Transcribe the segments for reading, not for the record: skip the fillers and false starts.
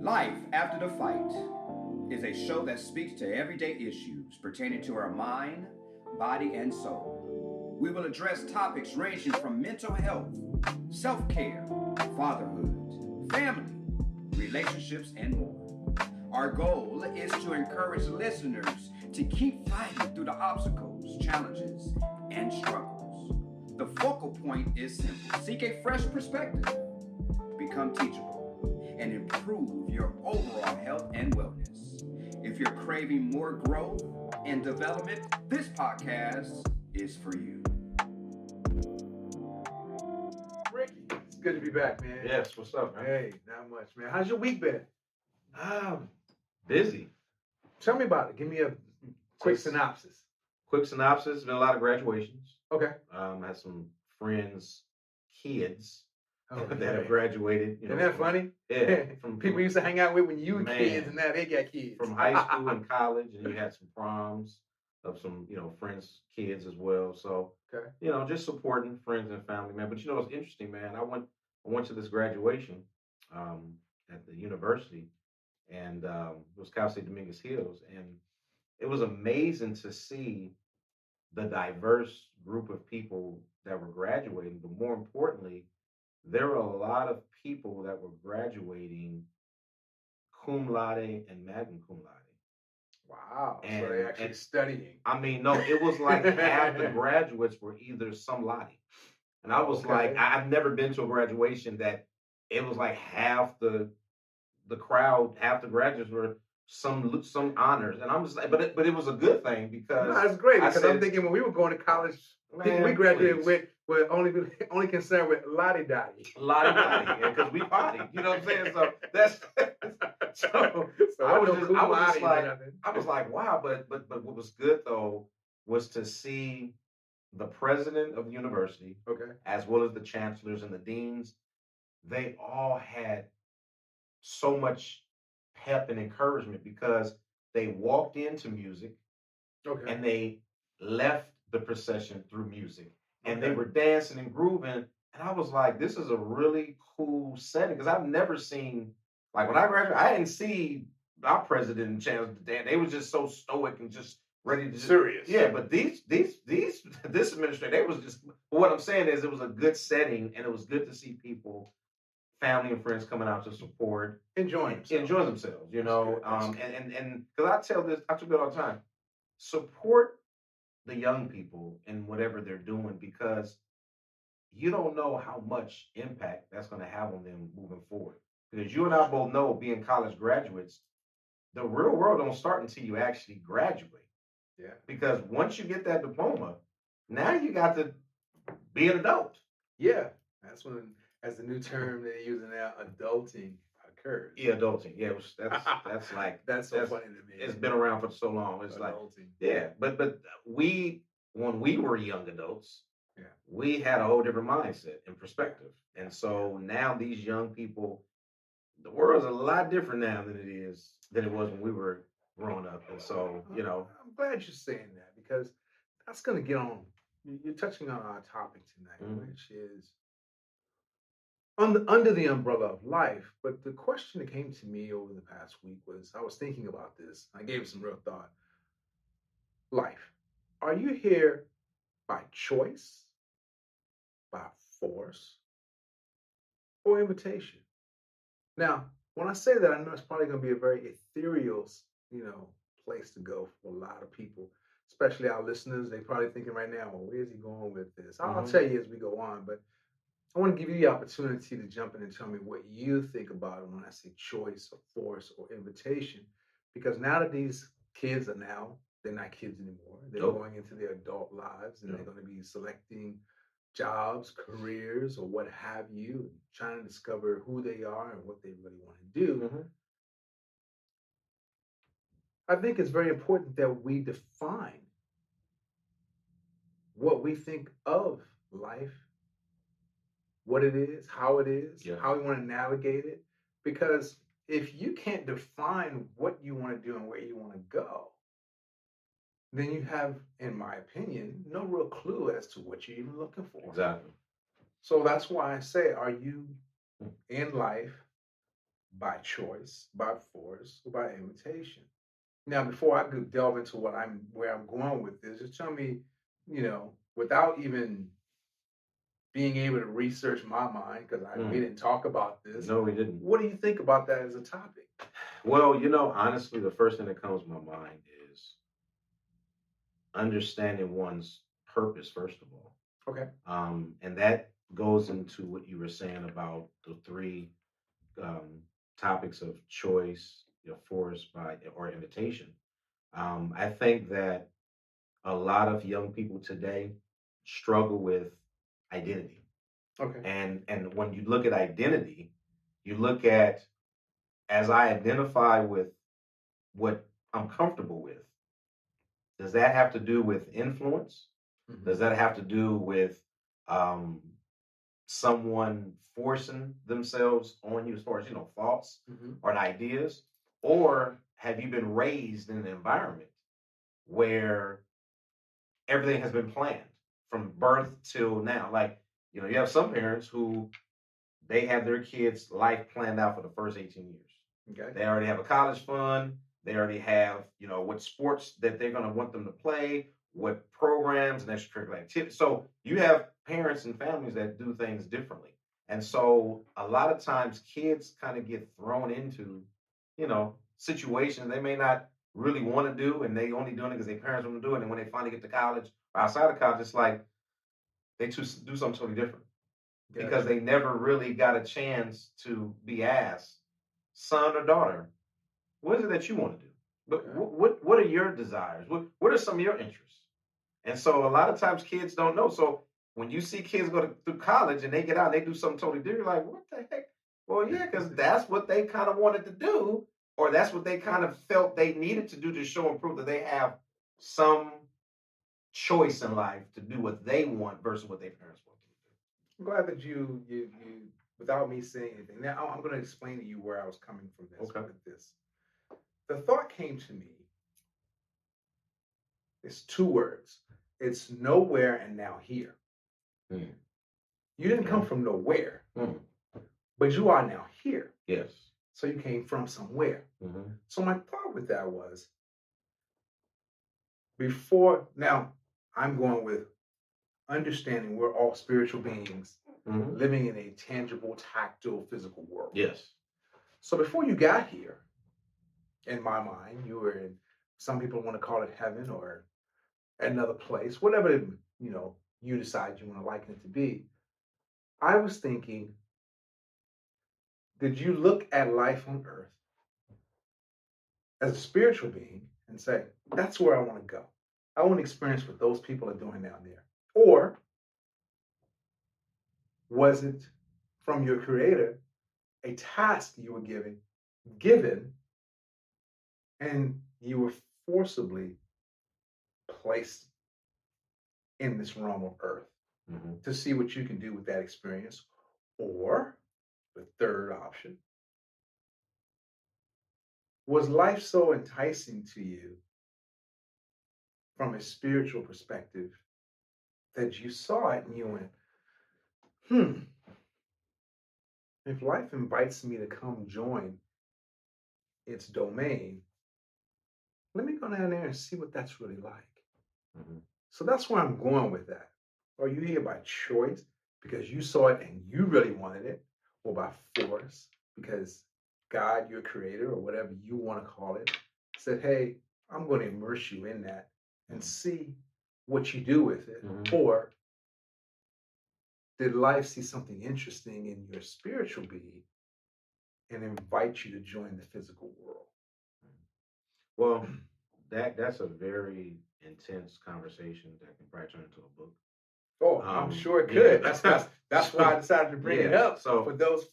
Life After the Fight is a show that speaks to everyday issues pertaining to our mind, body, and soul. We will address topics ranging from mental health, self care, fatherhood, family, relationships, and more. Our goal is to encourage listeners to keep fighting through the obstacles, challenges, and struggles. The focal point is simple: seek a fresh perspective, become teachable, and improve your overall health and wellness. If you're craving more growth and development, this podcast is for you. Ricky, it's good to be back, man. Yes, what's up, man? Hey, not much, man. How's your week been? Busy. Tell me about it. Give me a quick Just synopsis. Quick synopsis, been a lot of graduations. Okay. Had some friends, kids Okay. that have graduated. Isn't that funny? Yeah. People you used to hang out with when you were Man. kids, and now they got kids. From high school and college, and you had some proms of some, friends, kids as well. So, Okay. just supporting friends and family, man. But it's interesting, man. I went to this graduation at the university, and it was Cal State Dominguez Hills, and it was amazing to see the diverse group of people that were graduating, but more importantly, there were a lot of people that were graduating cum laude and magna cum laude. Wow. So And they actually studying. I mean, no, it was like half the graduates were either some laude. And I was like, Okay. I've never been to a graduation that it was like half the crowd, half the graduates were some honors. And I'm just like, but it was a good thing because No, that's great I because I'm said, thinking when we were going to college, people we man, graduated please. with were only concerned with lottie dottie. Lottie because we party. You know what I'm saying? So that's so So I was no just cum I was just laude or like nothing. I was like, wow, but what was good though was to see the president of the university Okay. as well as the chancellors and the deans. They all had so much pep and encouragement because they walked into music Okay. and they left the procession through music and they Okay. were dancing and grooving. And I was like, this is a really cool setting because I've never seen, like when I graduated, I didn't see our president and chancellor dance. They was just so stoic and just ready to just, Serious. yeah. But this administration, they was just, what I'm saying is it was a good setting and it was good to see people, family and friends coming out to support, Enjoying enjoy themselves, That's good. That's good. and because I tell you all the time, support the young people in whatever they're doing because you don't know how much impact that's going to have on them moving forward. Because you and I both know, being college graduates, the real world don't start until you actually graduate. Yeah. Because once you get that diploma, now you got to be an adult. Yeah. That's when, as the new term they're using now, adulting occurs. Yeah, adulting. Yeah, that's like That's so funny to me. it's been around for so long. It's like, adulting. yeah, but we, when we were young adults, Yeah. we had a whole different mindset and perspective. And so now these young people, the world's a lot different now than it was when we were growing up. And so, I'm glad you're saying that because that's going to get on. You're touching on our topic tonight, Mhm. which is under the umbrella of life. But the question that came to me over the past week was I was thinking about this. I gave it some real thought. Life. Are you here by choice, by force, or invitation? Now, when I say that, I know it's probably going to be a very ethereal, place to go for a lot of people, especially our listeners. They're probably thinking right now, well, where's he going with this? I'll Mhm. tell you as we go on, but I want to give you the opportunity to jump in and tell me what you think about it when I say choice or force or invitation. Because now that these kids they're not kids anymore. They're Nope. going into their adult lives and Yeah. they're going to be selecting jobs, careers, or what have you, and trying to discover who they are and what they really want to do. Mhm. I think it's very important that we define what we think of life, what it is, Yeah. how we want to navigate it. Because if you can't define what you want to do and where you want to go, then you have, in my opinion, no real clue as to what you're even looking for. Exactly. So that's why I say, are you in life by choice, by force, or by invitation? Now, before I could delve into where I'm going with this, just tell me, without even being able to research my mind, because we Mm. didn't talk about this. No, we didn't. What do you think about that as a topic? Well, honestly, the first thing that comes to my mind is understanding one's purpose, first of all. Okay. And that goes into what you were saying about the three um, topics of choice, force by or invitation. I think that a lot of young people today struggle with identity, Okay. and when you look at identity, you look at as I identify with what I'm comfortable with. Does that have to do with influence? Does that have to do with um, someone forcing themselves on you as far as thoughts Mm-hmm. or ideas, or have you been raised in an environment where everything has been planned from birth till now? Like, you have some parents who they have their kids' life planned out for the first 18 years. Okay. They already have a college fund. They already have, what sports that they're going to want them to play, what programs and extracurricular activities. So you have parents and families that do things differently. And so a lot of times kids kind of get thrown into, situations they may not really want to do, and they only doing it because their parents want to do it. And when they finally get to college or outside of college, it's like they do something totally different because Gotcha. they never really got a chance to be asked, son or daughter, what is it that you want to do? But Okay. what are your desires? What are some of your interests? And so a lot of times kids don't know. So when you see kids through college and they get out and they do something totally different, you're like, what the heck? Well, yeah, because that's what they kind of wanted to do, or that's what they kind of felt they needed to do to show and prove that they have some choice in life to do what they want versus what their parents want them to do. I'm glad that you without me saying anything. Now I'm going to explain to you where I was coming from this. Okay. With this. The thought came to me. It's two words. It's nowhere and now here. Mm. You didn't come from nowhere, but you are now here. Yes. So you came from somewhere. Mm-hmm. So my thought with that was before now I'm going with understanding we're all spiritual beings living in a tangible, tactile, physical world. Yes. So before you got here, in my mind, you were in, some people want to call it heaven or another place, whatever you decide you want to liken it to be. I was thinking, did you look at life on earth as a spiritual being and say, that's where I want to go? I want to experience what those people are doing down there. Or was it from your creator a task you were given, and you were forcibly placed in this realm of earth to see what you can do with that experience? Or the third option, was life so enticing to you from a spiritual perspective that you saw it and you went, if life invites me to come join its domain, let me go down there and see what that's really like. So that's where I'm going with that. Are you here by choice because you saw it and you really wanted it, or by force because God, your creator, or whatever you want to call it, said, hey, I'm going to immerse you in that and see what you do with it? Or did life see something interesting in your spiritual being and invite you to join the physical world? Well, that's a very intense conversation that can probably turn into a book. Oh, I'm sure it could. Yeah. That's why I decided to bring it up. So for those,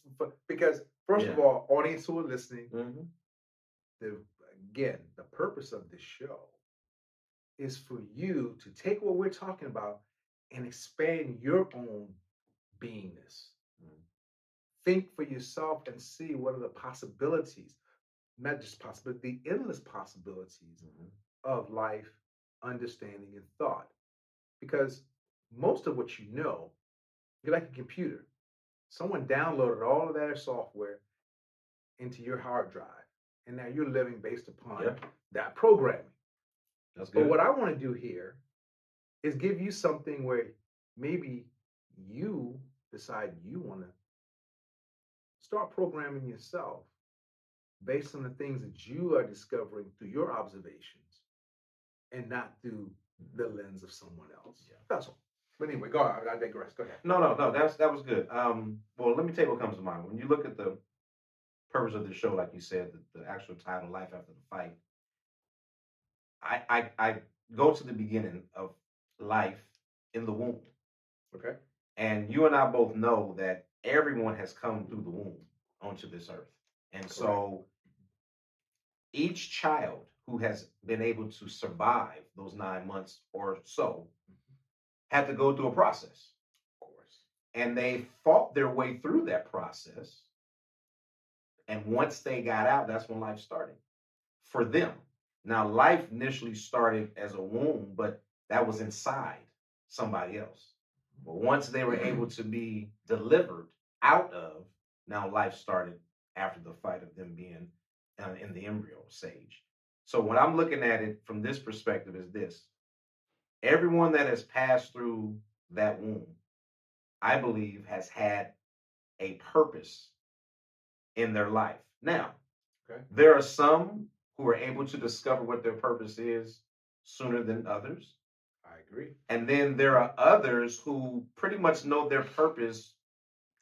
because first of all, audience who are listening, again, the purpose of this show is for you to take what we're talking about and expand your own beingness. Think for yourself and see what are the possibilities, not just possibilities, the endless possibilities of life, understanding, and thought. Because most of what you're like a computer. Someone downloaded all of their software into your hard drive. And now you're living based upon Yep. that programming. That's But good. what I want to do here is give you something where maybe you decide you want to start programming yourself based on the things that you are discovering through your observations and not through the lens of someone else. Yeah. That's all. But anyway, go on. I digress. Go ahead. No, that was good. Well, let me tell you what comes to mind when you look at the purpose of the show, like you said, the actual title, "Life After the Fight." I go to the beginning of life in the womb, Okay. and you and I both know that everyone has come through the womb onto this earth, and so each child who has been able to survive those 9 months or so had to go through a process. Of course. And they fought their way through that process. And once they got out, that's when life started for them. Now, life initially started as a womb, but that was inside somebody else. But once they were able to be delivered out of, now life started after the fight of them being in the embryo stage. So, when I'm looking at it from this perspective, is this: everyone that has passed through that womb, I believe, has had a purpose in their life. Now, Okay. there are some who are able to discover what their purpose is sooner than others. I agree. And then there are others who pretty much know their purpose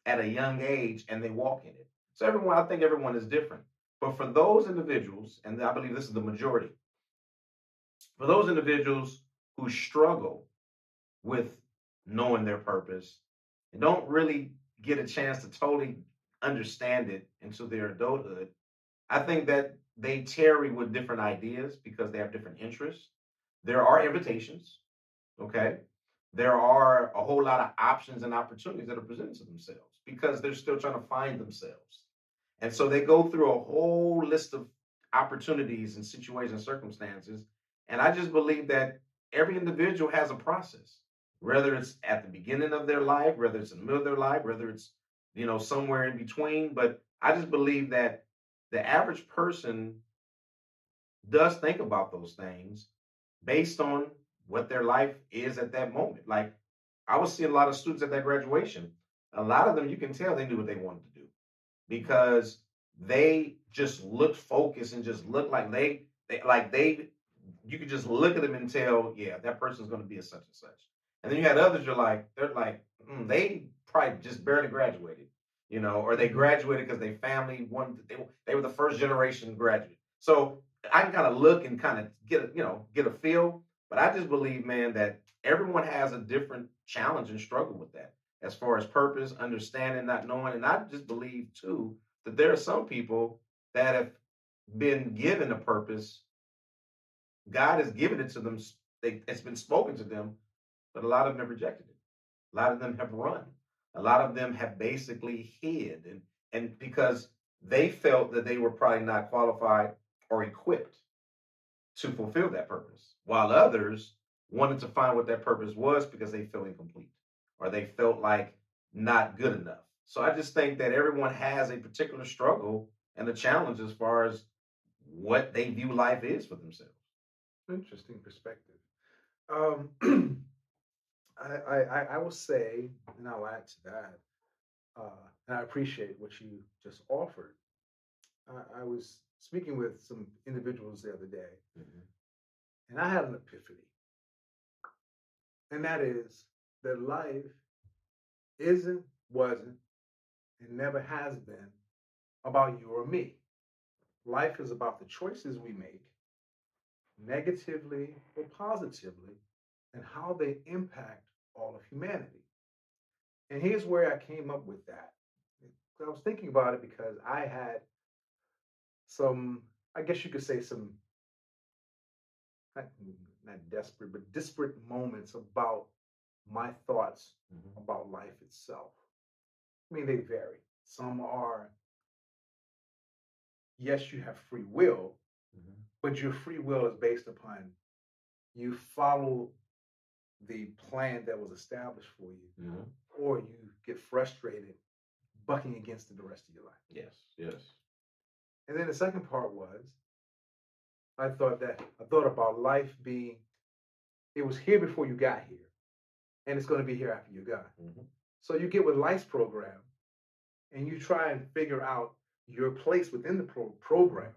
at a young age and they walk in it. So I think everyone is different. But for those individuals, and I believe this is the majority, for those individuals who struggle with knowing their purpose and don't really get a chance to totally understand it until their adulthood, I think that they tarry with different ideas because they have different interests. There are invitations, okay? There are a whole lot of options and opportunities that are presented to themselves because they're still trying to find themselves. And so they go through a whole list of opportunities and situations and circumstances. And I just believe that every individual has a process, whether it's at the beginning of their life, whether it's in the middle of their life, whether it's, somewhere in between. But I just believe that the average person does think about those things based on what their life is at that moment. Like, I was seeing a lot of students at that graduation. A lot of them, you can tell they knew what they wanted to do because they just looked focused and just looked like you could just look at them and tell, yeah, that person's going to be a such and such. And then you had others, they're like, they probably just barely graduated, or they graduated because they family wanted, they were the first generation graduate. So I can kind of look and kind of get a feel, but I just believe, man, that everyone has a different challenge and struggle with that as far as purpose, understanding, not knowing. And I just believe too that there are some people that have been given a purpose. God has given it to them. It's been spoken to them, but a lot of them have rejected it. A lot of them have run. A lot of them have basically hid, and because they felt that they were probably not qualified or equipped to fulfill that purpose, while others wanted to find what that purpose was because they felt incomplete or they felt like not good enough. So I just think that everyone has a particular struggle and a challenge as far as what they view life is for themselves. Interesting perspective. Um, I will say, and I'll add to that, and I appreciate what you just offered. I was speaking with some individuals the other day, Mhm. and I had an epiphany, and that is that life isn't, wasn't, and never has been about you or me. Life is about the choices we make, negatively or positively, and how they impact all of humanity. And here's where I came up with that. I was thinking about it because I had some, I guess you could say, some not, not desperate, but disparate moments about my thoughts Mhm. about life itself. I mean, they vary. Some are, yes, you have free will, Mhm. but your free will is based upon you follow the plan that was established for you, Mhm. or you get frustrated bucking against it the rest of your life. Yes. Yes. And then the second part was I thought about life being it was here before you got here, and it's going to be here after you got. Mm-hmm. So you get with life's program, and you try and figure out your place within the program,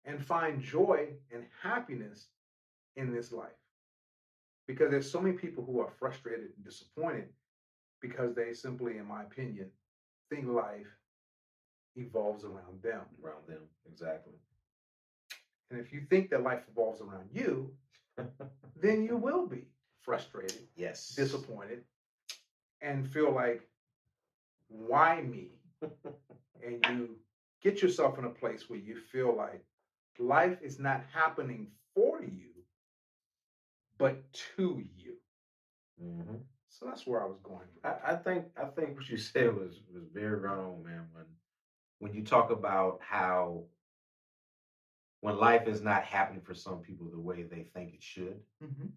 and find joy and happiness in this life. Because there's so many people who are frustrated and disappointed because they simply, in my opinion, think life evolves around them. Around them, exactly. And if you think that life evolves around you, then you will be frustrated, Yes. disappointed, and feel like, why me? And you get yourself in a place where you feel like life is not happening for you, but to you. Mm-hmm. So that's where I was going. I think what you said was very right on, man. When you talk about how when life is not happening for some people the way they think it should, Mm-hmm.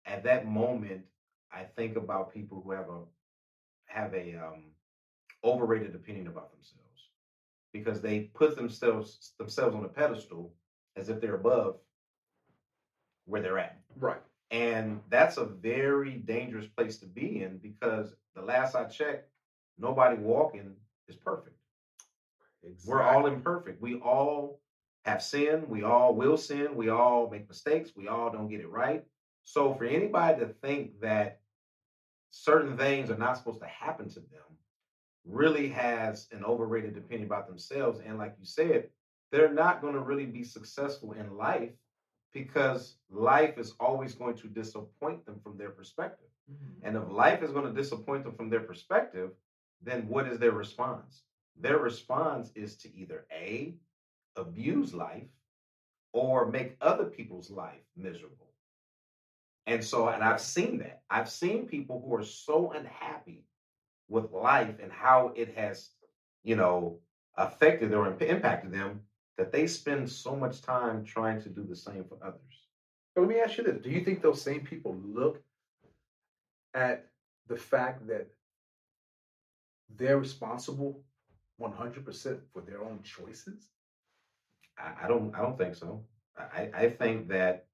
at that moment, I think about people who have a overrated opinion about themselves because they put themselves on a pedestal as if they're above where they're at. Right. And that's a very dangerous place to be in because the last I checked, nobody walking is perfect. Exactly. We're all imperfect. We all have sinned. We all will sin. We all make mistakes. We all don't get it right. So for anybody to think that certain things are not supposed to happen to them really has an overrated opinion about themselves. And like you said, they're not going to really be successful in life because life is always going to disappoint them from their perspective. Mm-hmm. And if life is going to disappoint them from their perspective, then what is their response? Their response is to either A, abuse life, or make other people's life miserable. And so, and I've seen that. I've seen people who are so unhappy with life and how it has, affected or impacted them that they spend so much time trying to do the same for others. But let me ask you this. Do you think those same people look at the fact that they're responsible 100% for their own choices? I don't think so. I think that,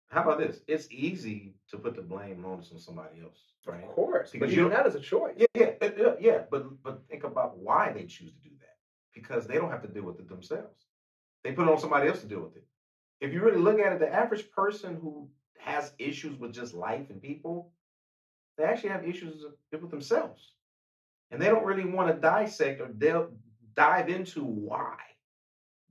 how about this? It's easy to put the blame on somebody else, right? Of course, Because but you even that is a choice. yeah. But think about why they choose to do that. Because they don't have to deal with it themselves. They put it on somebody else to deal with it. If you really look at it, the average person who has issues with just life and people, they actually have issues with themselves. And they don't really want to dissect or dive into why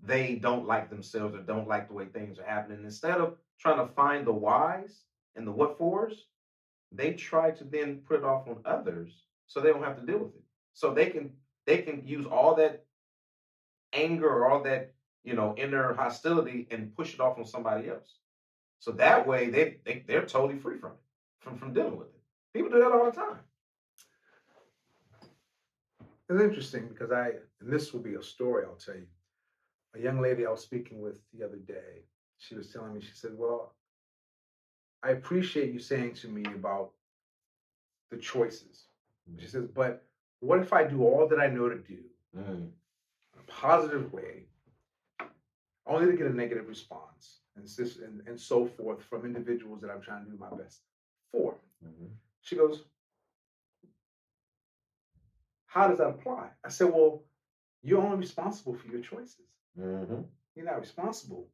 they don't like themselves or don't like the way things are happening. Instead of trying to find the whys and the what fors, they try to then put it off on others so they don't have to deal with it. So they can use all that anger or all that inner hostility and push it off on somebody else. So that way they're totally free from it, from dealing with it. People do that all the time. It's interesting because and this will be a story I'll tell you. A young lady I was speaking with the other day, she was telling me, she said, well, I appreciate you saying to me about the choices. She says, but what if I do all that I know to do in a positive way, only to get a negative response and so forth from individuals that I'm trying to do my best for? Mm-hmm. She goes, how does that apply? I said, well, you're only responsible for your choices. Mm-hmm. You're not responsible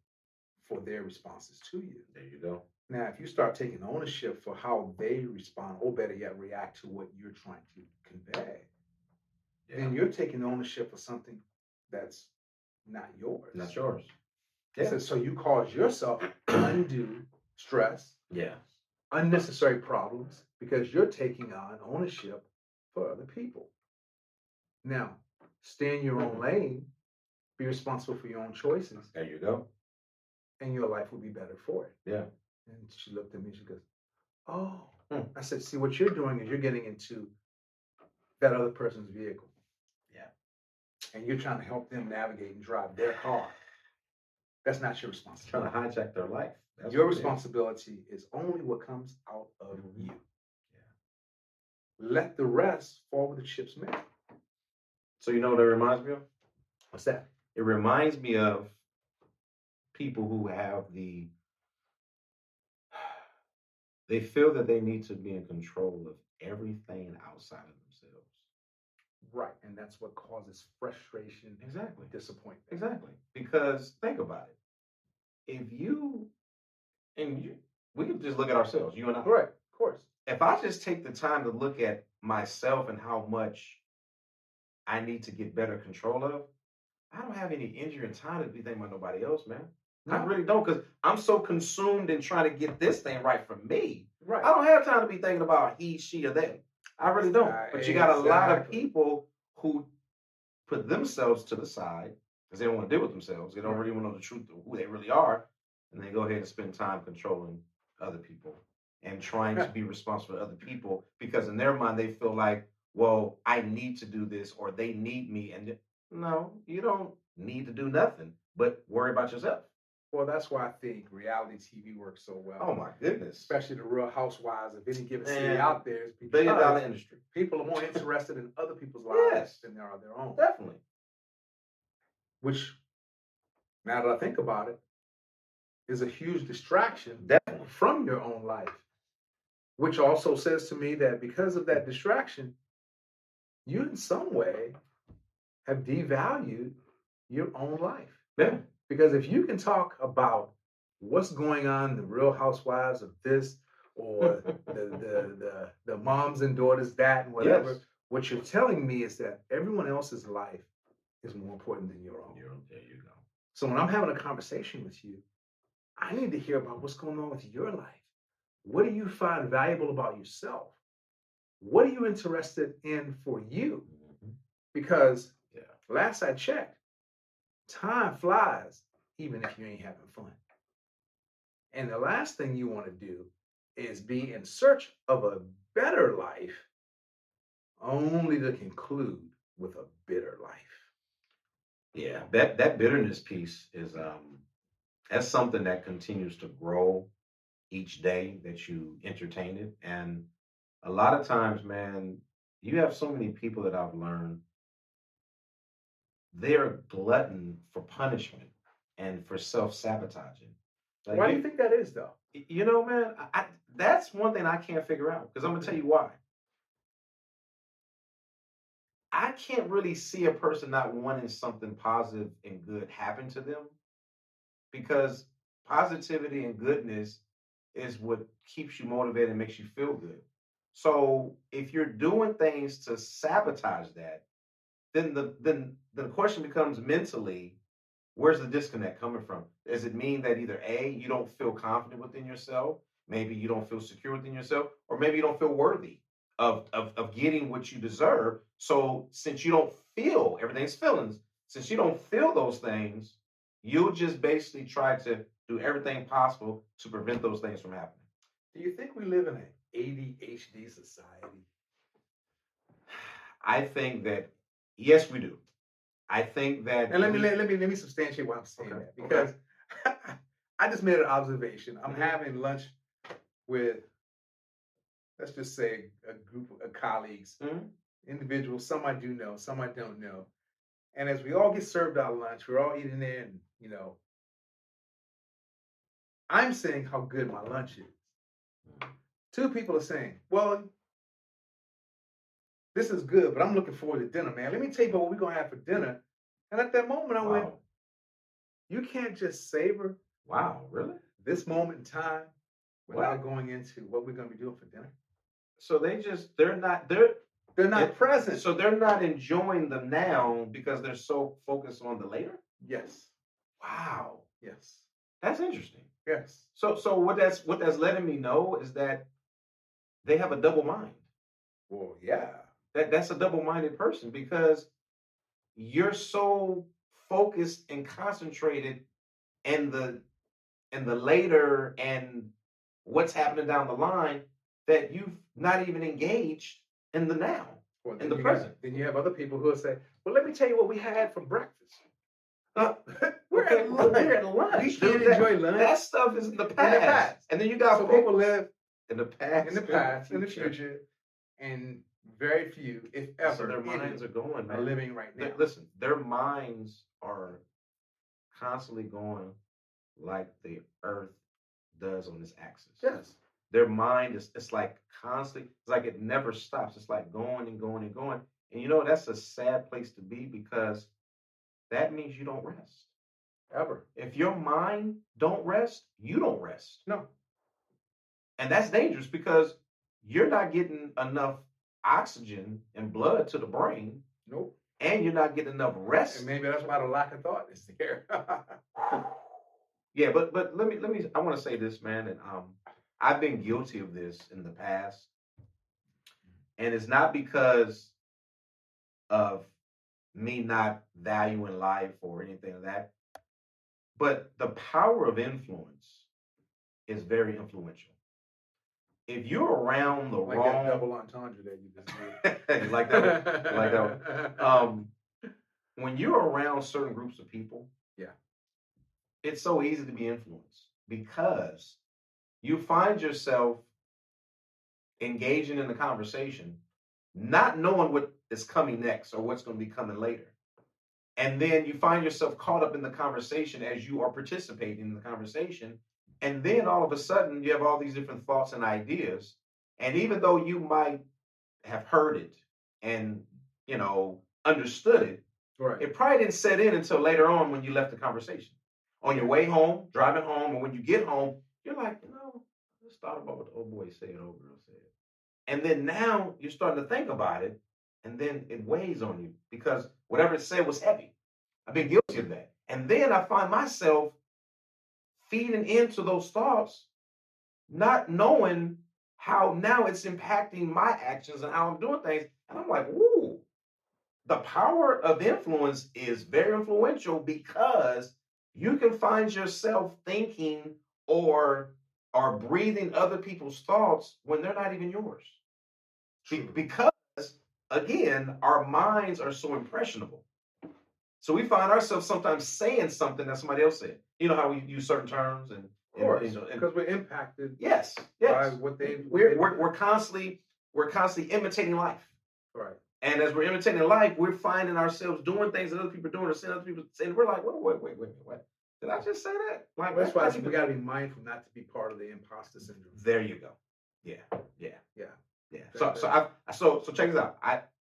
for their responses to you. There you go. Now, if you start taking ownership for how they respond, or better yet, react to what you're trying to convey, then you're taking ownership for something that's not yours. Not yours. Yeah. So you cause yourself undue stress, unnecessary problems, because you're taking on ownership for other people. Now, stay in your own lane, be responsible for your own choices. There you go. And your life will be better for it. Yeah. And she looked at me, she goes, oh. I said, see, what you're doing is you're getting into that other person's vehicle. Yeah. And you're trying to help them navigate and drive their car. That's not your responsibility. Trying to hijack their life. That's your responsibility is only what comes out of you. Yeah. Let the rest fall where the chips may. So you know what that reminds me of? What's that? It reminds me of people who have they feel that they need to be in control of everything outside of themselves. Right. And that's what causes frustration, Exactly. disappointment. Exactly. Because think about it. If you and you, we can just look at ourselves, you and I. Right. Of course. If I just take the time to look at myself and how much I need to get better control of, I don't have any energy and time to be thinking about nobody else, man. I No. really don't, because I'm so consumed in trying to get this thing right for me. Right. I don't have time to be thinking about he, she, or them. I really don't. But you got a lot of Exactly. people who put themselves to the side because they don't want to deal with themselves. They don't Right. really want to know the truth of who they really are. And they go ahead and spend time controlling other people and trying to be responsible for other people because in their mind they feel like, well, I need to do this or they need me. And no, you don't need to do nothing but worry about yourself. Well, that's why I think reality TV works so well. Oh my goodness. Especially the Real Housewives of any given city Man, out there is $1 billion because industry. people are more interested in other people's lives Yes. than they are their own. Definitely. Which, now that I think about it, is a huge distraction Definitely. from your own life. Which also says to me that because of that distraction, you in some way have devalued your own life. Yeah. Because if you can talk about what's going on, the Real Housewives of this, or the moms and daughters that, and whatever, Yes. what you're telling me is that everyone else's life is more important than your own. There you go. So when I'm having a conversation with you, I need to hear about what's going on with your life. What do you find valuable about yourself? What are you interested in for you? Mhm. Because Yeah. last I checked, time flies even if you ain't having fun. And the last thing you want to do is be in search of a better life only to conclude with a bitter life. Yeah, that bitterness piece is that's something that continues to grow each day that you entertain it. And a lot of times, man, you have so many people that I've learned they're glutton for punishment and for self-sabotaging. Like Why do you think that is, though? you know, man, that's one thing I can't figure out because I'm gonna tell you why. I can't really see a person not wanting something positive and good happen to them because positivity and goodness is what keeps you motivated and makes you feel good. So if you're doing things to sabotage that, then the question becomes mentally, where's the disconnect coming from? Does it mean that either A, you don't feel confident within yourself, maybe you don't feel secure within yourself, or maybe you don't feel worthy of getting what you deserve. So since you don't feel everything's feelings, since you don't feel those things, you'll just basically try to do everything possible to prevent those things from happening. Do you think we live in an ADHD society? I think that yes, we do. I think that And let me substantiate why I'm saying Okay, that because I just made an observation. I'm Mhm. having lunch with, let's just say, a group of colleagues, Mhm. individuals. Some I do know, some I don't know. And as we all get served our lunch, we're all eating there, and I'm saying how good my lunch is. Two people are saying, "Well, this is good, but I'm looking forward to dinner, man. Let me tell you about what we're gonna have for dinner." And at that moment, I went, Wow. "You can't just savor Wow, really? this moment in time without Wow. going into what we're gonna be doing for dinner." So they're not they're They're not it- present. so they're not enjoying the now because they're so focused on the later. Yes, Wow, yes, that's interesting. yes. So what that's letting me know is that they have a double mind. Well, yeah. That's a double-minded person because you're so focused and concentrated in the later and what's happening down the line that you've not even engaged in the now, Well, in then the you present. then you have other people who will say, "Well, let me tell you what we had for breakfast." Uh, We're okay, at but lunch. we're at lunch. We can't Dude, enjoy lunch that stuff is in the in past. the past. And then you got So folks people live in the past, in the past, in the future, and very few, if So ever, their any, minds are going, are man. living right now. Listen, their minds are constantly going like the earth does on its axis. Yes. Their mind is, it's like constantly, it's like it never stops. It's like going and going and going. And you know, that's a sad place to be because that means you don't rest. Ever. If your mind don't rest, you don't rest. No. And that's dangerous because you're not getting enough oxygen and blood to the brain, Nope. and you're not getting enough rest. And maybe that's why the lack of thought is there. Yeah, but let me I want to say this, man, and I've been guilty of this in the past, and it's not because of me not valuing life or anything like that, but the power of influence is very influential. If you're around the Like that wrong, double entendre that you just did. you like that one? You like that one? When you're around certain groups of people, Yeah. it's so easy to be influenced because you find yourself engaging in the conversation, not knowing what is coming next or what's going to be coming later. And then you find yourself caught up in the conversation as you are participating in the conversation. And then all of a sudden, you have all these different thoughts and ideas. And even though you might have heard it and, understood it, Right. it probably didn't set in until later on when you left the conversation. On your way home, driving home, or when you get home, you're like, I just thought about what the old boy said, old girl said. And then now you're starting to think about it, and then it weighs on you because whatever it said was heavy. I've been guilty of that. And then I find myself feeding into those thoughts, not knowing how now it's impacting my actions and how I'm doing things. And I'm like, ooh, the power of influence is very influential because you can find yourself thinking or breathing other people's thoughts when they're not even yours. Because, again, our minds are so impressionable. So we find ourselves sometimes saying something that somebody else said. You know how we use certain terms and Of course, because we're impacted yes, by what they. We're constantly imitating life. Right. And as we're imitating life, we're finding ourselves doing things that other people are doing or seeing other people saying. We're like, wait, what? Did I just say that? Like that's why we got to be mindful not to be part of the imposter syndrome. There you go. Yeah. So check this out.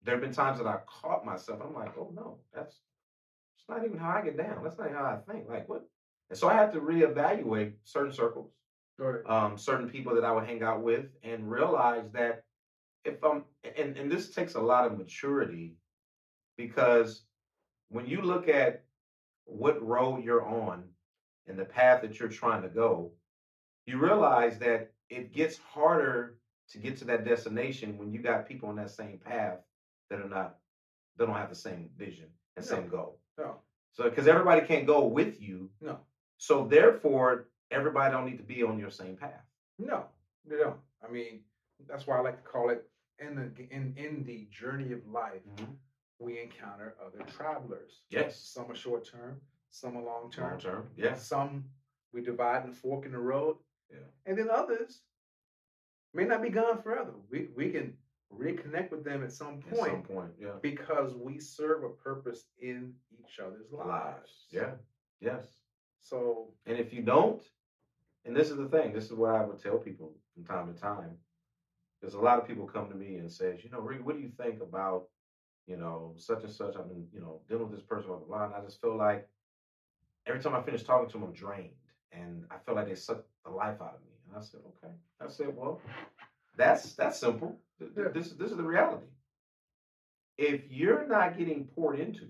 There have been times that I caught myself. I'm like, oh no, it's not even how I get down. That's not how I think. Like what? And so I had to reevaluate certain circles, right. Certain people that I would hang out with, and realize that if I'm and this takes a lot of maturity because when you look at what road you're on and the path that you're trying to go, you realize that it gets harder to get to that destination when you got people on that same path that they don't have the same vision and same goal. No. So because everybody can't go with you. No. So therefore, everybody don't need to be on your same path. No, they don't. I mean, that's why I like to call it in the journey of life, we encounter other travelers. Yes. Some are short term, some are long term. Long term, yeah. Some we divide and fork in the road. Yeah. And then others may not be gone forever. We can reconnect with them at some point. At some point, yeah. Because we serve a purpose in each other's lives. Yeah. Yes. So, and if you don't, and this is the thing, this is what I would tell people from time to time. Because a lot of people come to me and says, Rick, what do you think about, such and such? I've been, dealing with this person, blah, blah, blah. And I just feel like every time I finish talking to them, I'm drained. And I feel like they suck the life out of me. And I said, okay. I said, well, that's simple. This is the reality. If you're not getting poured into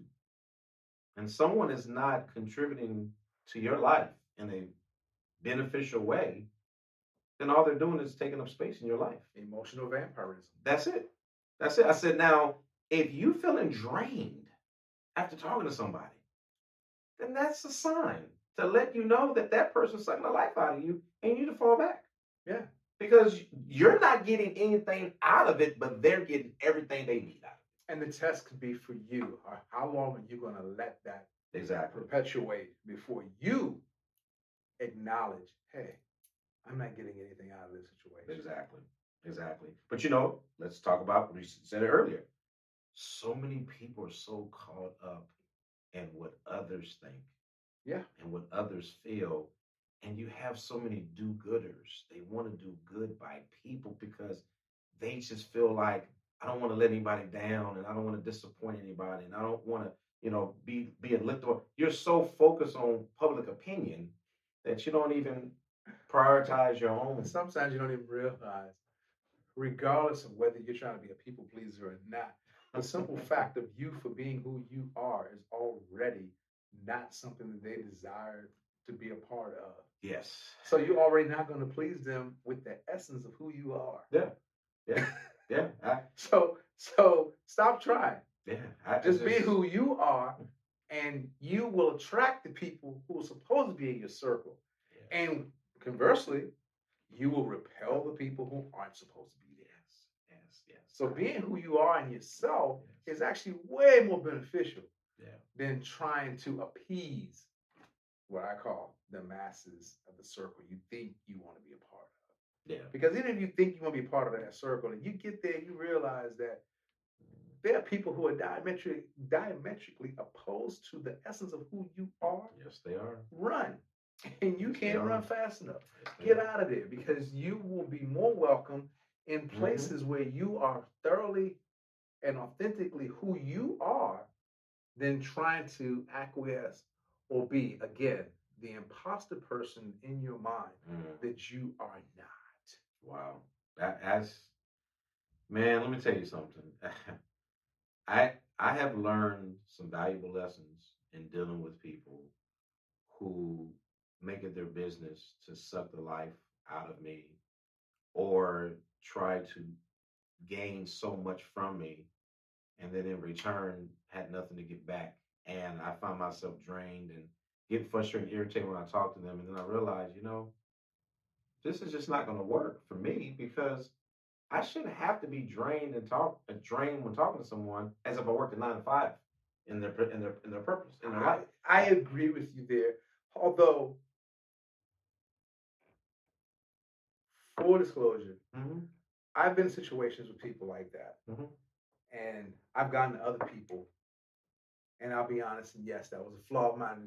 and someone is not contributing to your life in a beneficial way, then all they're doing is taking up space in your life. Emotional vampirism. That's it. I said, now, if you feeling drained after talking to somebody, then that's a sign to let you know that person's sucking the life out of you and you need to fall back. Yeah. Because you're not getting anything out of it, but they're getting everything they need out of it. And the test could be for you. How long are you going to let that perpetuate before you acknowledge, hey, I'm not getting anything out of this situation. Exactly. But let's talk about what we said earlier. So many people are so caught up and what others think Yeah. and what others feel. And you have so many do-gooders. They want to do good by people because they just feel like I don't want to let anybody down and I don't want to disappoint anybody and I don't want to, be a lift or you're so focused on public opinion that you don't even prioritize your And own. sometimes you don't even realize, regardless of whether you're trying to be a people pleaser or not, the simple fact of you for being who you are is already not something that they desire to be a part of. Yes. So you're already not going to please them with the essence of who you are. Yeah. Yeah. Yeah. So stop trying. I Just be who you are, and you will attract the people who are supposed to be in your circle. Yeah. And conversely, you will repel the people who aren't supposed to be there. Yes. So being who you are in yourself Yes. is actually way more beneficial Yeah. than trying to appease what I call the masses of the circle you think you want to be a part of. Yeah. Because even if you think you want to be a part of that circle, and you get there, you realize that there are people who are diametrically opposed to the essence of who you are. Yes, they are. Run. And you Yes, they can't are. run fast enough. Yes, they Get are. out of there, because you will be more welcome in places where you are thoroughly and authentically who you are than trying to acquiesce or be, again, the imposter person in your mind that you are not. Wow. Man, let me tell you something. I have learned some valuable lessons in dealing with people who make it their business to suck the life out of me or try to gain so much from me and then in return had nothing to get back. And I find myself drained and get frustrated and irritated when I talk to them. And then I realize, this is just not going to work for me because I shouldn't have to be drained when talking to someone as if I worked a 9 to 5 in their purpose in their life. I agree with you there. Although, full disclosure, I've been in situations with people like that. And I've gotten to other people, and I'll be honest, and yes, that was a flaw of mine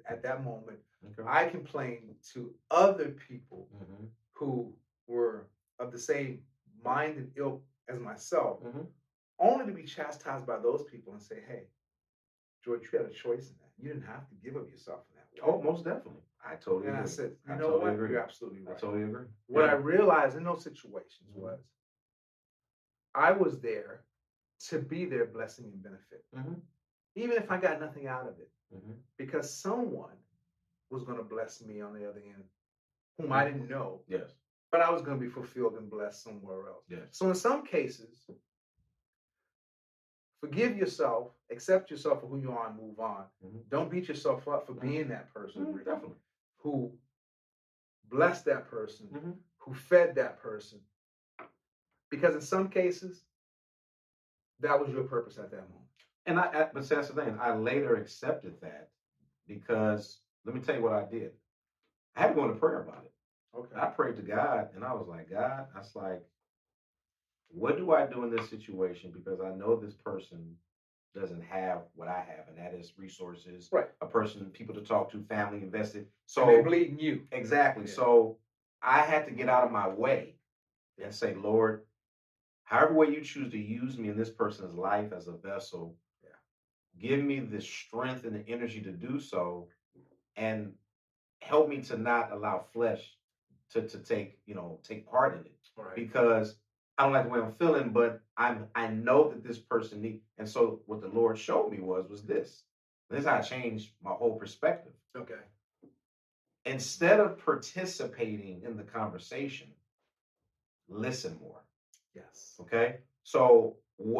at that moment. Okay. I complained to other people who were of the same mind and ilk as myself, only to be chastised by those people and say, hey, George, you had a choice in that. You didn't have to give of yourself in that way. Oh, most definitely. I totally And agree. I said, you I know totally what? agree. You're absolutely right. I totally agree. What I realized in those situations was I was there to be their blessing and benefit, even if I got nothing out of it, because someone was going to bless me on the other end, whom I didn't know. Yes. But I was going to be fulfilled and blessed somewhere else. Yes. So in some cases, forgive yourself, accept yourself for who you are, and move on. Don't beat yourself up for being that person, Definitely. who blessed that person, who fed that person. Because in some cases, that was your purpose at that moment. And but see, that's the thing. I later accepted that because let me tell you what I did. I had to go into prayer about it. Okay. I prayed to God and I was like, God, what do I do in this situation? Because I know this person doesn't have what I have, and that is resources, right? A person, people to talk to, family invested. So and they believe in you. Exactly. Yeah. So I had to get out of my way and say, Lord, however way you choose to use me in this person's life as a vessel, give me the strength and the energy to do so, and help me to not allow flesh to take part in it. Right. Because I don't like the way I'm feeling, but I know that this person needs. And so what the Lord showed me was this. This is how I changed my whole perspective. Okay. Instead of participating in the conversation, listen more. Yes. Okay. So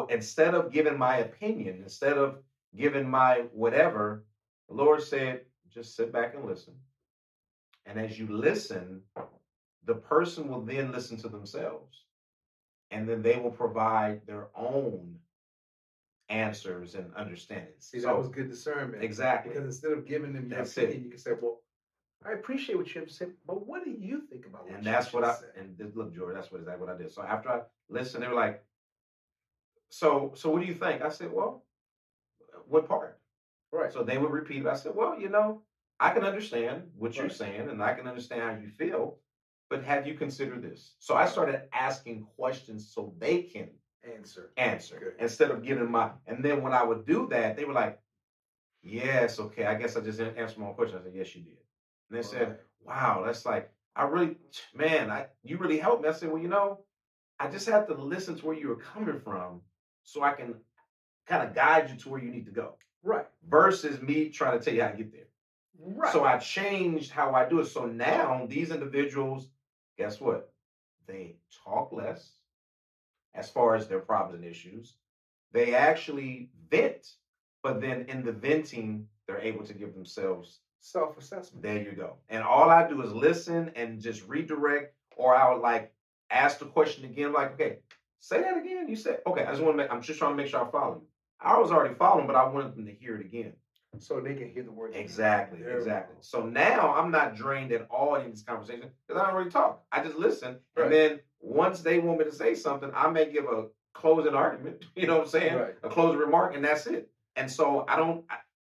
instead of giving my opinion, instead of giving my whatever, the Lord said, just sit back and listen. And as you listen, the person will then listen to themselves. And then they will provide their own answers and understandings. See, that was good discernment. Exactly. Because instead of giving them your opinion, you can say, well, I appreciate what you have said, but what do you think about what and you that's what said? Look, George, that's exactly what I did. So after I listened, they were like, so what do you think? I said, well, what part? Right. So they would repeat it. I said, well, I can understand what you're Right. saying and I can understand how you feel, but have you considered this? So I started asking questions so they can answer Good. instead of giving and then when I would do that, they were like, yes, okay, I guess I just didn't answer my own question. I said, yes, you did. And they said, Right. wow, that's like, I really, man, you really helped me. I said, well, I just have to listen to where you were coming from so I can kind of guide you to where you need to go Right. versus me trying to tell you how to get there. Right. So I changed how I do it. So now these individuals, guess what? They talk less as far as their problems and issues. They actually vent, but then in the venting, they're able to give themselves self-assessment. There you go. And all I do is listen and just redirect, or I would like ask the question again, like, okay, say that again. You said, okay, I'm just trying to make sure I follow you. I was already following, but I wanted them to hear it again. So they can hear the words. Exactly. So now I'm not drained at all in this conversation because I don't really talk. I just listen. Right. And then once they want me to say something, I may give a closing argument, you know what I'm saying? Right. A closing remark, and that's it. And so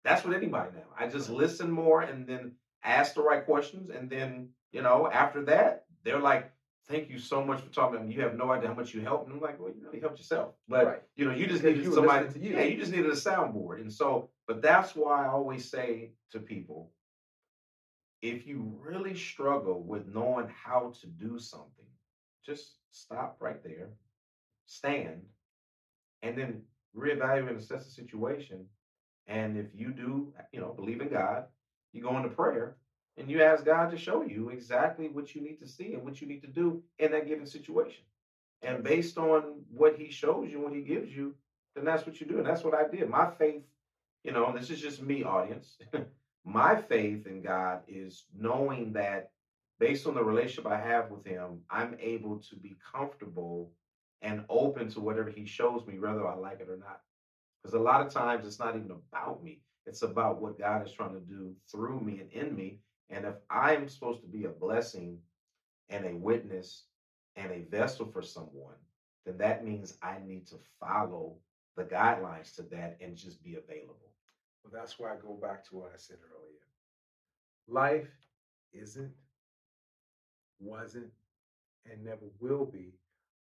that's with anybody now. I just listen more and then ask the right questions. And then, after that, they're like, thank you so much for talking to me. You have no idea how much you helped. And I'm like, well, you helped yourself. But, Right. You just Because needed you were somebody. listening to you. Yeah, you just needed a soundboard. And so, but that's why I always say to people, if you really struggle with knowing how to do something, just stop right there, stand, and then reevaluate and assess the situation. And if you do, believe in God, you go into prayer and you ask God to show you exactly what you need to see and what you need to do in that given situation. And based on what he shows you, what he gives you, then that's what you do. And that's what I did. My faith, this is just me, audience. My faith in God is knowing that based on the relationship I have with him, I'm able to be comfortable and open to whatever he shows me, whether I like it or not. Because a lot of times it's not even about me. It's about what God is trying to do through me and in me. And if I'm supposed to be a blessing and a witness and a vessel for someone, then that means I need to follow the guidelines to that and just be available. Well, that's why I go back to what I said earlier. Life isn't, wasn't, and never will be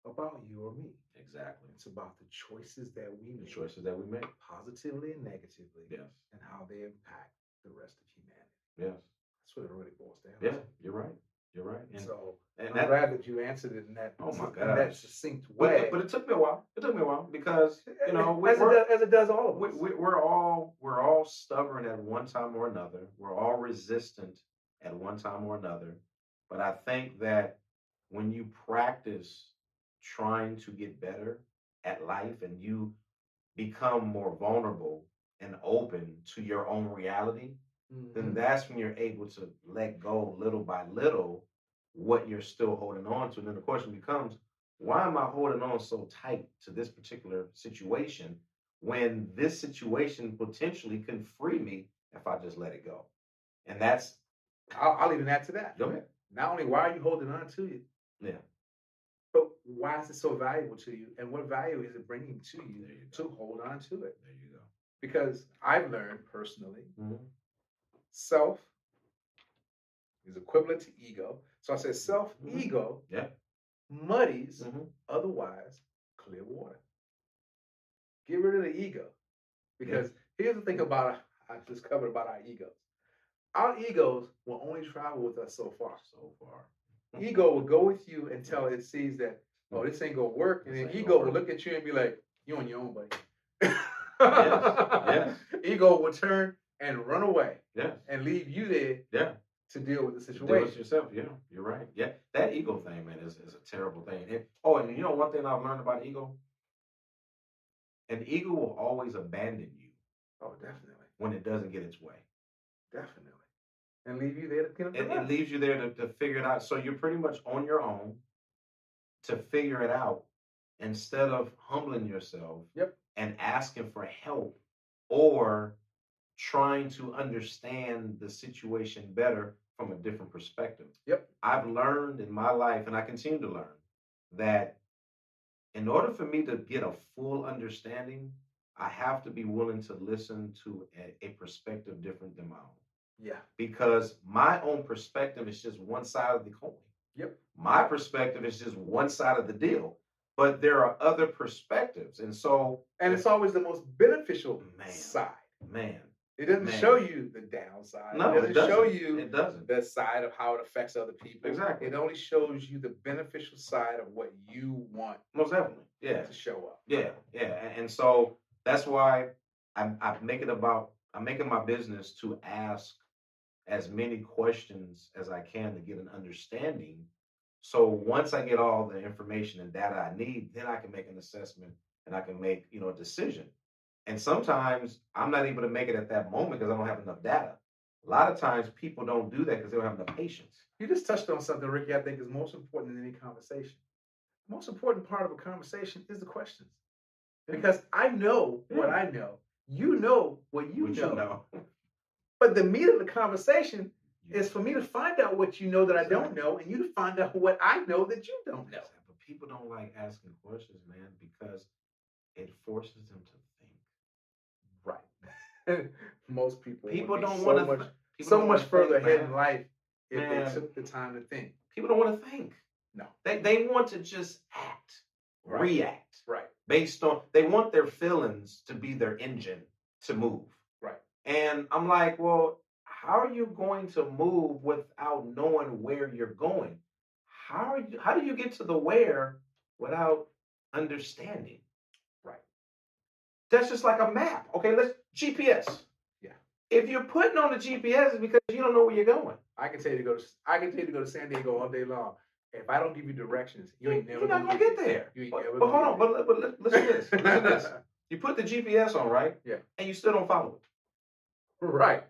about you or me. Exactly. It's about the choices that we make. The choices that we make. Positively and negatively. Yes. And how they impact the rest of humanity. Yes. That's what it really boils down to. Yeah, to. you're right. You're right. And I'm glad that you answered it in that, oh my in that succinct way. But it took me a while. It took me a while because as it does all of us. We're all stubborn at one time or another. We're all resistant at one time or another. But I think that when you practice trying to get better at life and you become more vulnerable and open to your own reality, then that's when you're able to let go little by little what you're still holding on to. And then the question becomes, why am I holding on so tight to this particular situation when this situation potentially can free me if I just let it go? And that's I'll even add to that. Go ahead. Not only why are you holding on to it, yeah, but why is it so valuable to you? And what value is it bringing to you to hold on to it? There you go. Because I've learned personally, self is equivalent to ego. So I said self-ego muddies otherwise clear water. Get rid of the ego. Because here's the thing about I discovered about our egos. Our egos will only travel with us so far. Ego will go with you until it sees that, oh, this ain't gonna work. And then ego will look at you and be like, you on your own, buddy. Yes. Ego will turn and run away. Yes. And leave you there. Yeah. To deal with the situation. Deal with yourself. Yeah, you're right. Yeah, that ego thing, man, is a terrible thing. And one thing I've learned about ego? An ego will always abandon you. Oh, definitely. When it doesn't get its way. Definitely. And leave you there to get it leaves you there to figure it out. So you're pretty much on your own to figure it out instead of humbling yourself and asking for help or trying to understand the situation better from a different perspective. I've learned in my life, and I continue to learn, that in order for me to get a full understanding, I have to be willing to listen to a perspective different than my own. Yeah. Because my own perspective is just one side of the coin. Yep. My perspective is just one side of the deal. But there are other perspectives. And so, And it's always the most beneficial side. Man. It doesn't show you the downside. No, it doesn't show you it doesn't. the side of how it affects other people. Exactly. It only shows you the beneficial side of what you want Most definitely. Yeah. to show up. Yeah. And so that's why I'm making my business to ask as many questions as I can to get an understanding. So once I get all the information and data I need, then I can make an assessment and I can make, a decision. And sometimes I'm not able to make it at that moment because I don't have enough data. A lot of times people don't do that because they don't have enough patience. You just touched on something, Ricky, I think is most important in any conversation. The most important part of a conversation is the questions. Because I know what I know. You know what you know. But the meat of the conversation is for me to find out what you know that I don't know, and you to find out what I know that you don't know. But people don't like asking questions, man, because it forces them to think. Right. Most people don't want to so much further ahead in life if they took the time to think. People don't want to think. No. They want to just act, react. Right. Based on, they want their feelings to be their engine to move. Right. And I'm like, well, how are you going to move without knowing where you're going? How do you get to the where without understanding? Right. That's just like a map. Okay, GPS. Yeah. If you're putting on the GPS, it's because you don't know where you're going. I can tell you to go to San Diego all day long. If I don't give you directions, you're not gonna get there. But hold on, but listen to this. Listen to this. You put the GPS on, right? Yeah. And you still don't follow it. Right.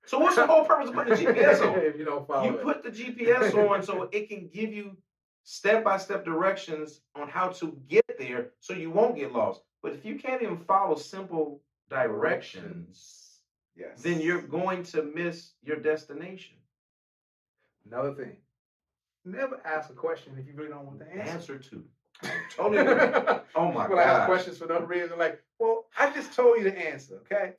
So what's the whole purpose of putting the GPS on? If you don't follow you put the GPS on so it can give you step-by-step directions on how to get there so you won't get lost. But if you can't even follow simple directions, yes, then you're going to miss your destination. Another thing. Never ask a question if you really don't want the answer to. Totally agree. Oh my God. Ask questions for no reason. Like, well, I just told you the answer, okay?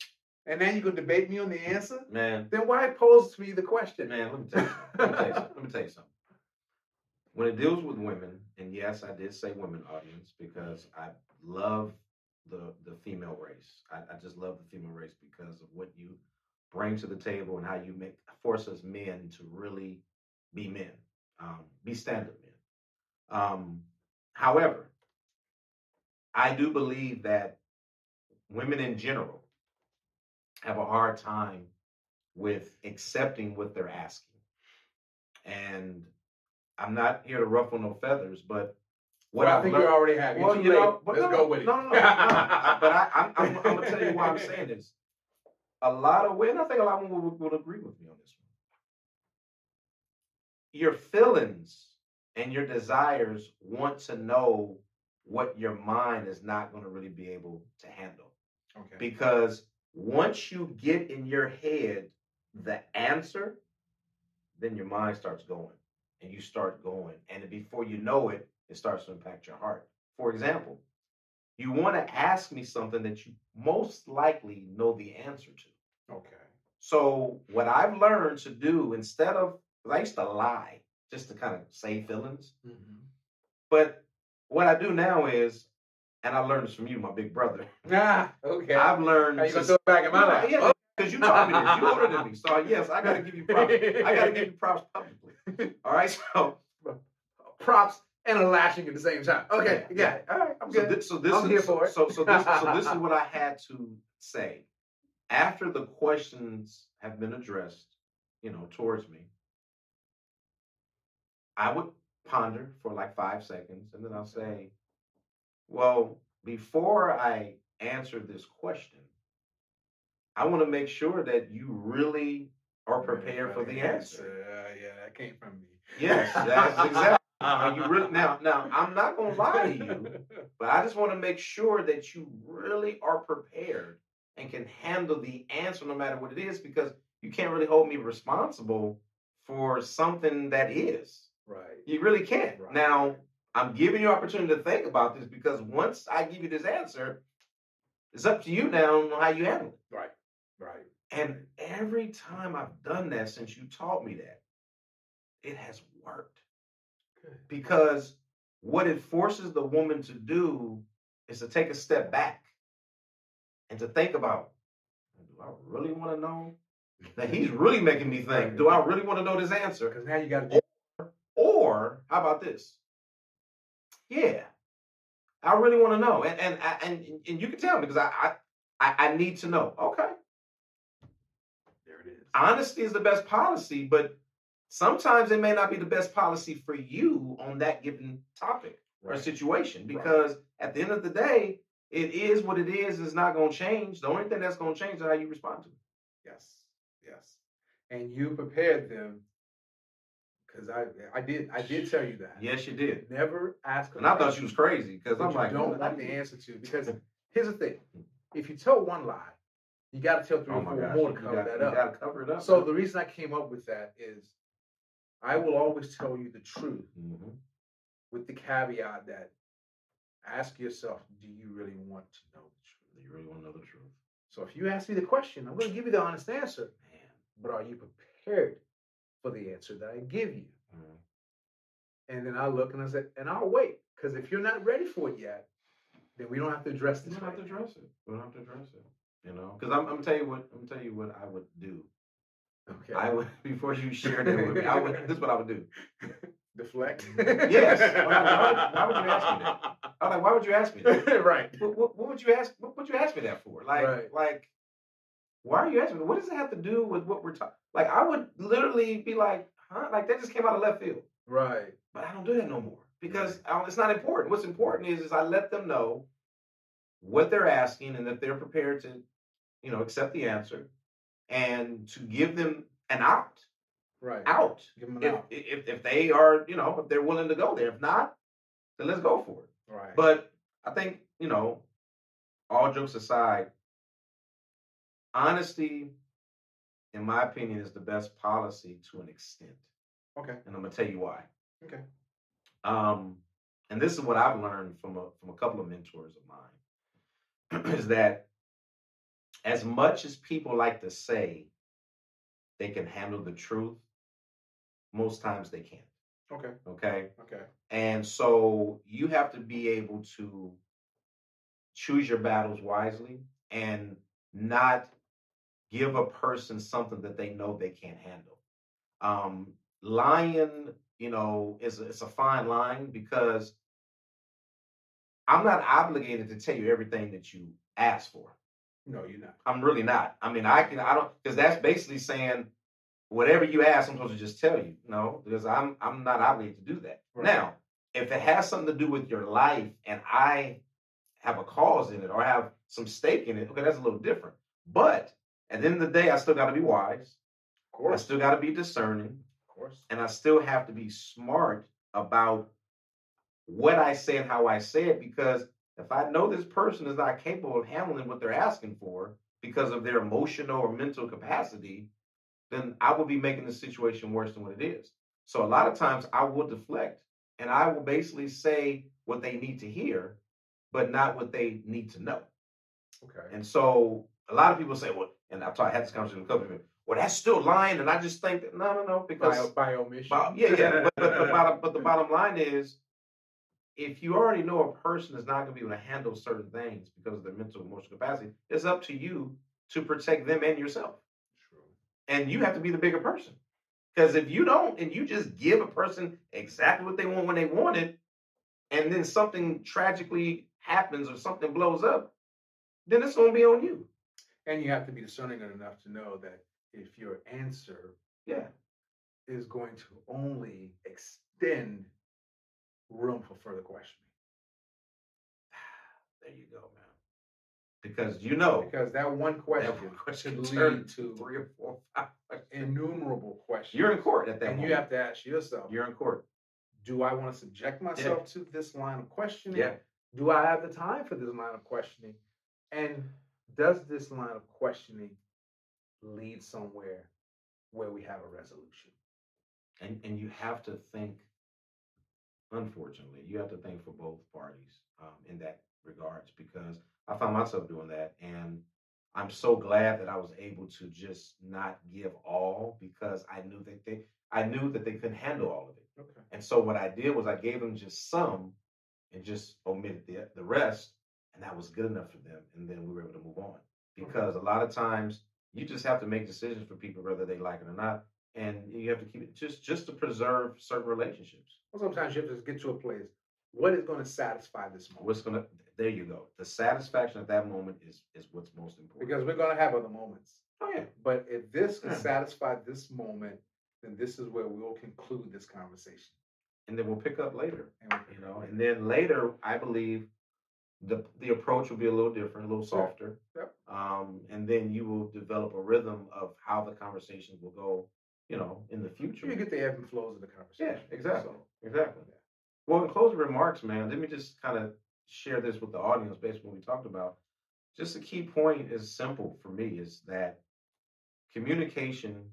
And then you're gonna debate me on the answer? Man. Then why pose to me the question? Man, let me tell you something. When it deals with women, and yes, I did say women audience because I love the female race. I just love the female race because of what you bring to the table and how you force us men to really be men. Be stand-up men. However, I do believe that women in general have a hard time with accepting what they're asking. And I'm not here to ruffle no feathers, but what I think you already have. Well, let's go with it. No. But I'm going to tell you why I'm saying this. A lot of women, I think a lot of women will agree with me on this one. Your feelings and your desires want to know what your mind is not going to really be able to handle. Okay. Because once you get in your head the answer, then your mind starts going and you start going. And before you know it, it starts to impact your heart. For example, you want to ask me something that you most likely know the answer to. Okay. So what I've learned to do instead of, because I used to lie just to kind of save feelings. Mm-hmm. But what I do now is, and I learned this from you, my big brother. Okay. I've learned. How you gonna throw it back in my life? Yeah, because you taught me this. You older than me, so yes, I gotta give you props. I gotta give you props publicly. All right, so props and a lashing at the same time. Okay, you got it. All right, I'm good. I'm here for it. So this is what I had to say. After the questions have been addressed, towards me, I would ponder for like 5 seconds, and then I'll say, well, before I answer this question, I want to make sure that you really are prepared for the answer. Yeah, that came from me. Yes, that's exactly. You really now I'm not gonna lie to you, but I just want to make sure that you really are prepared and can handle the answer no matter what it is, because you can't really hold me responsible for something that is. Right. You really can't. Right. Now, I'm giving you opportunity to think about this, because once I give you this answer, It's up to you now on how you handle it. Right. Right. And every time I've done that since you taught me that, it has worked. Good. Because what it forces the woman to do is to take a step back and to think about, do I really want to know? Now he's really making me think, do I really want to know this answer? Because now you got to. Or how about this? Yeah, I really want to know, and you can tell me because I need to know. Okay, There it is. honesty is the best policy, but sometimes it may not be the best policy for you on that given topic or Right. situation because at the end of the day, it is what it is. It's not going to change. The only thing that's going to change is how you respond to it. Yes. Yes. And you prepared them because I did tell you that. Yes, you did. Never ask. And I thought she was crazy because I'm like, don't want the answer to because here's the thing: if you tell one lie, you got to tell three oh or my four gosh, more you to cover that you up. got to cover it up. So the reason I came up with that is, I will always tell you the truth Mhm. with the caveat that ask yourself, do you really want to know the truth? You really want to know the truth. So if you ask me the question, I'm going to give you the honest answer. Man. But are you prepared for the answer that I give you? Mhm. And then I look and I say, and I'll wait. Because if you're not ready for it yet, then we don't have to address We this. don't have to address it. We don't have to address it. You know, because I'm tell you what I would do. Okay. I would before you shared it with me. I would. This is what I would do. Deflect. Yes. Why would you ask me that? I'm like, why would you ask me that? Right. What would you ask? What would you ask me that for? Like, why are you asking me? What does it have to do with what we're talking? Like, I would literally be like, huh? Like that just came out of left field. Right. But I don't do that no more because it's not important. What's important is I let them know what they're asking and that they're prepared to, accept the answer and to give them an out. Right. Out. Give them an If, out. if they are, if they're willing to go there. If not, then let's go for it. Right. But I think, all jokes aside, honesty, in my opinion, is the best policy to an extent. Okay. And I'm gonna tell you why. Okay. And this is what I've learned from a couple of mentors of mine is that as much as people like to say they can handle the truth, most times they can't. Okay. Okay. Okay. And so you have to be able to choose your battles wisely and not give a person something that they know they can't handle. Lying, it's a fine line because I'm not obligated to tell you everything that you ask for. No, you're not. I'm really not. I mean, I don't, because that's basically saying whatever you ask, I'm supposed to just tell you. No, because I'm not obligated to do that. Right. Now, if it has something to do with your life and I have a cause in it or have some stake in it, okay, that's a little different. But at the end of the day, I still got to be wise. Of course. I still got to be discerning. Of course. And I still have to be smart about what I say and how I say it, because if I know this person is not capable of handling what they're asking for because of their emotional or mental capacity, then I will be making the situation worse than what it is. So a lot of times I will deflect and I will basically say what they need to hear, but not what they need to know. Okay. And so a lot of people say, well, and I had this conversation with a couple of people, well, that's still lying. And I just think that no, because by omission. yeah. But the bottom line is, if you already know a person is not going to be able to handle certain things because of their mental emotional capacity, it's up to you to protect them and yourself. True. And you have to be the bigger person. Because if you don't, and you just give a person exactly what they want when they want it, and then something tragically happens or something blows up, then it's going to be on you. And you have to be discerning enough to know that if your answer is going to only extend room for further questioning. There you go, man. Because because that one question could lead to 3 or 4, 5 questions. Innumerable questions. You're in court at that and moment. you have to ask yourself, you're in court. Do I want to subject myself to this line of questioning? Yeah. Do I have the time for this line of questioning? And does this line of questioning lead somewhere where we have a resolution? And you have to think, unfortunately, you have to think for both parties in that regards, because I found myself doing that, and I'm so glad that I was able to just not give all because I knew that they couldn't handle all of it. Okay. And so what I did was I gave them just some and just omitted the rest, and that was good enough for them. And then we were able to move on Okay. because a lot of times you just have to make decisions for people whether they like it or not, and you have to keep it just to preserve certain relationships. Well, sometimes you have to get to a place. What is going to satisfy this moment? What's gonna There you go. The satisfaction at that moment is what's most important. Because we're going to have other moments. Oh yeah. But if this can Yeah. satisfy this moment, then this is where we'll conclude this conversation. And then we'll pick up later. And we'll pick You up know, later. and then later I believe the approach will be a little different, a little Sure. softer. Yep. And then you will develop a rhythm of how the conversations will go, in the future. You get the ebb and flows of the Yeah, conversation. exactly. So, Exactly. yeah. Well, in closing remarks, man, let me just kind of share this with the audience based on what we talked about. Just a key point is simple for me is that communication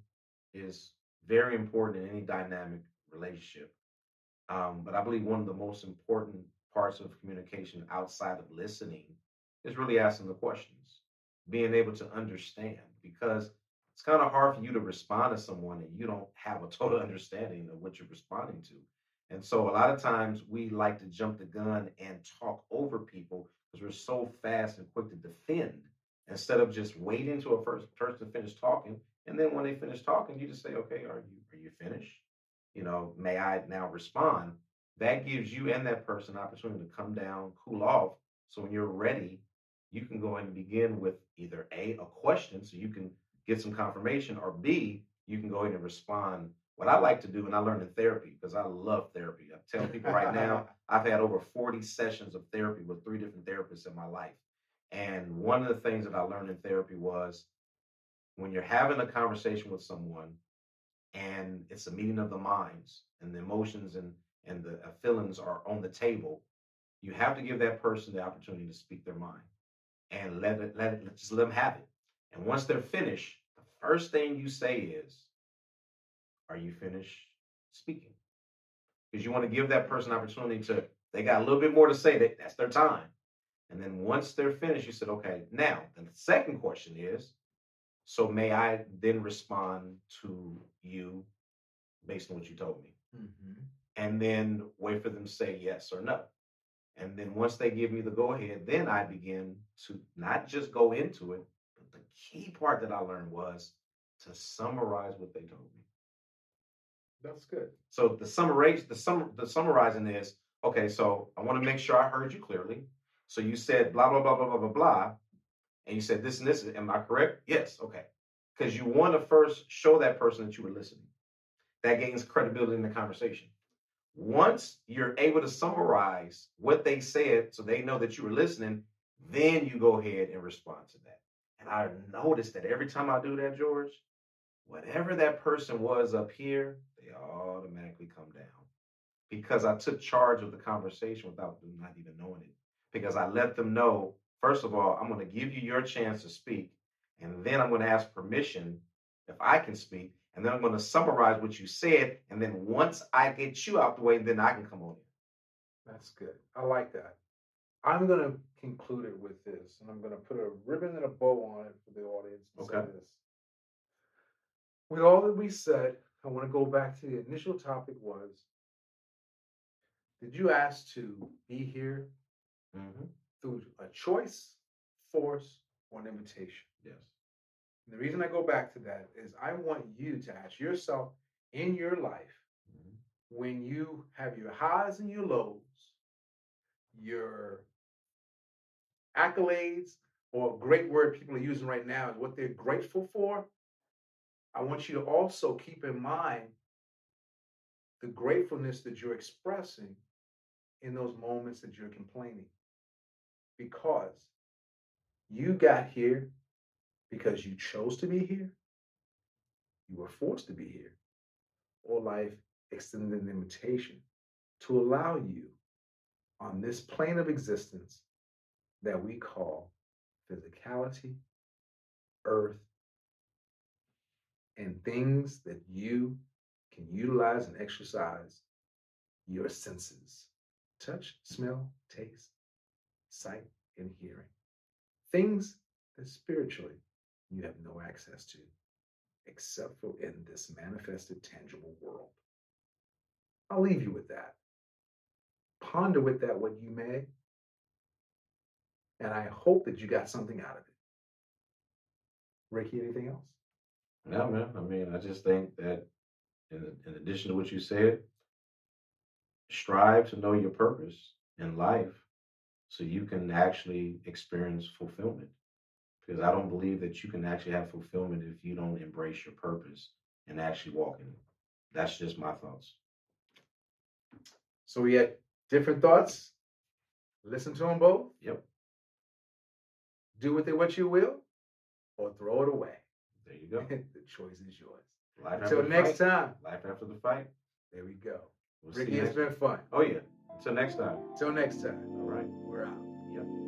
is very important in any dynamic relationship. But I believe one of the most important parts of communication outside of listening is really asking the questions, being able to understand, because it's kind of hard for you to respond to someone and you don't have a total understanding of what you're responding to. And so a lot of times we like to jump the gun and talk over people because we're so fast and quick to defend instead of just waiting to a first person to finish talking. And then when they finish talking, you just say, okay, are you finished? May I now respond? That gives you and that person an opportunity to come down, cool off. So when you're ready, you can go ahead and begin with either a question, so you can get some confirmation, or B, you can go ahead and respond. What I like to do, and I learned in therapy because I love therapy. I tell people right now, I've had over 40 sessions of therapy with three different therapists in my life. And one of the things that I learned in therapy was when you're having a conversation with someone and it's a meeting of the minds and the emotions and the feelings are on the table, you have to give that person the opportunity to speak their mind and just let them have it. And once they're finished, the first thing you say is, are you finished speaking? Because you want to give that person opportunity to, they got a little bit more to say, that's their time. And then once they're finished, you said, okay, now the second question is, so may I then respond to you based on what you told me? Mhm. And then wait for them to say yes or no. And then once they give me the go ahead, then I begin to not just go into it, but the key part that I learned was to summarize what they told me. That's good. So the summarizing is, okay, so I want to make sure I heard you clearly. So you said blah blah blah blah blah blah blah, and you said this and this. Am I correct? Yes. Okay. Because you want to first show that person that you were listening. That gains credibility in the conversation. Once you're able to summarize what they said so they know that you were listening, then you go ahead and respond to that. And I noticed that every time I do that, George, whatever that person was up here, they automatically come down because I took charge of the conversation without them not even knowing it. Because I let them know, first of all, I'm going to give you your chance to speak, and then I'm going to ask permission if I can speak, and then I'm going to summarize what you said, and then once I get you out the way, then I can come on in. That's good. I like that. I'm going to conclude it with this, and I'm going to put a ribbon and a bow on it for the audience and say Okay. this. With all that we said, I want to go back to the initial topic was, did you ask to be here Mm-hmm. through a choice, force, or an invitation? Yes. And the reason I go back to that is I want you to ask yourself in your life, Mm-hmm. when you have your highs and your lows, your accolades, or a great word people are using right now is what they're grateful for. I want you to also keep in mind the gratefulness that you're expressing in those moments that you're complaining. Because you got here because you chose to be here, you were forced to be here, or life extended an invitation to allow you on this plane of existence that we call physicality, earth, and things that you can utilize and exercise your senses: touch, smell, taste, sight, and hearing. things that spiritually you have no access to except for in this manifested, tangible world. I'll leave you with that. Ponder with that what you may, and I hope that you got something out of it. Ricky, anything else? Yeah, man. I mean, I just think that in addition to what you said, strive to know your purpose in life so you can actually experience fulfillment. Because I don't believe that you can actually have fulfillment if you don't embrace your purpose and actually walk in it. That's just my thoughts. So we had different thoughts. Listen to them both. Yep. Do with it what you will, or throw it away. There you go. The choice is yours. Life Until after the next fight. time. Life after the fight. There we go. We'll see Ricky, you it's next been fun. Oh, yeah. Until next time. Till next time. All right. We're out. Yep.